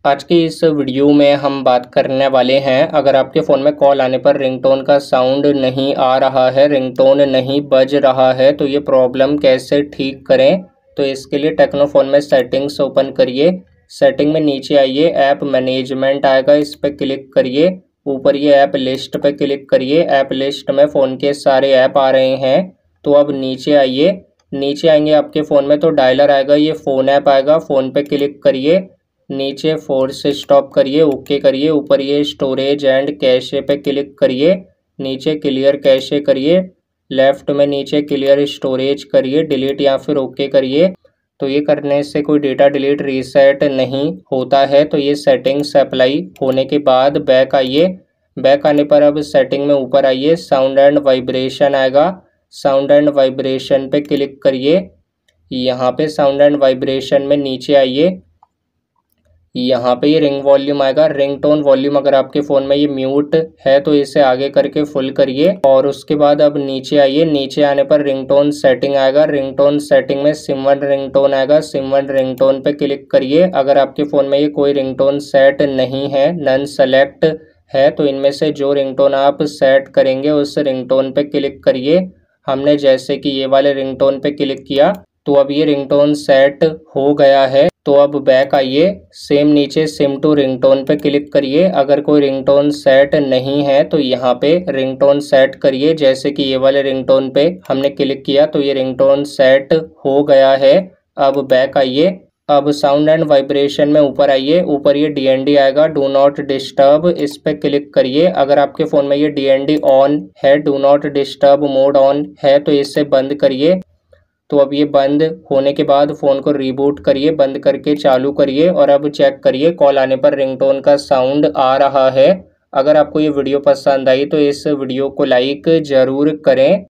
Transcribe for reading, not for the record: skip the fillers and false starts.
आज की इस वीडियो में हम बात करने वाले हैं, अगर आपके फ़ोन में कॉल आने पर रिंगटोन का साउंड नहीं आ रहा है, रिंगटोन नहीं बज रहा है, तो ये प्रॉब्लम कैसे ठीक करें। तो इसके लिए टेक्नोफोन में सेटिंग्स ओपन करिए। सेटिंग में नीचे आइए, ऐप मैनेजमेंट आएगा, इस पर क्लिक करिए। ऊपर ये ऐप लिस्ट पे क्लिक करिए। ऐप लिस्ट में फ़ोन के सारे ऐप आ रहे हैं। तो अब नीचे आइए, नीचे आएंगे आपके फ़ोन में तो डायलर आएगा, ये फ़ोन ऐप आएगा, फ़ोन पे क्लिक करिए। नीचे फोर्स स्टॉप करिए, ओके करिए। ऊपर ये स्टोरेज एंड कैशे पे क्लिक करिए, नीचे क्लियर कैशे करिए। लेफ्ट में नीचे क्लियर स्टोरेज करिए, डिलीट या फिर ओके करिए। तो ये करने से कोई डेटा डिलीट रीसेट नहीं होता है। तो ये सेटिंग्स अप्लाई होने के बाद बैक आइए। बैक आने पर अब सेटिंग में ऊपर आइए, साउंड एंड वाइब्रेशन आएगा, साउंड एंड वाइब्रेशन पे क्लिक करिए। यहाँ पे साउंड एंड वाइब्रेशन में नीचे आइए, यहाँ पे ये रिंग वॉल्यूम आएगा, रिंगटोन वॉल्यूम अगर आपके फ़ोन में ये म्यूट है तो इसे आगे करके फुल करिए। और उसके बाद अब नीचे आइए, नीचे आने पर रिंगटोन सेटिंग आएगा, रिंगटोन सेटिंग में सिम1 रिंगटोन आएगा, सिम1 रिंगटोन पे क्लिक करिए। अगर आपके फ़ोन में ये कोई रिंगटोन सेट नहीं है, नन सेलेक्ट है, तो इनमें से जो रिंगटोन आप सेट करेंगे उस रिंगटोन पे क्लिक करिए। हमने जैसे कि ये वाले रिंगटोन पे क्लिक किया तो अब ये रिंगटोन सेट हो गया है। तो अब बैक आइए, सेम नीचे सिम टू रिंगटोन पे क्लिक करिए। अगर कोई रिंगटोन सेट नहीं है तो यहाँ पे रिंगटोन सेट करिए, जैसे कि ये वाले रिंगटोन पे हमने क्लिक किया तो ये रिंगटोन सेट हो गया है। अब बैक आइए, अब साउंड एंड वाइब्रेशन में ऊपर आइए, ऊपर ये DND आएगा, डू नॉट डिस्टर्ब, इस पे क्लिक करिए। अगर आपके फ़ोन में ये DND ऑन है, do not disturb mode on है, तो इसे बंद करिए। तो अब ये बंद होने के बाद फ़ोन को रीबूट करिए, बंद करके चालू करिए और अब चेक करिए कॉल आने पर रिंगटोन का साउंड आ रहा है। अगर आपको ये वीडियो पसंद आई तो इस वीडियो को लाइक ज़रूर करें।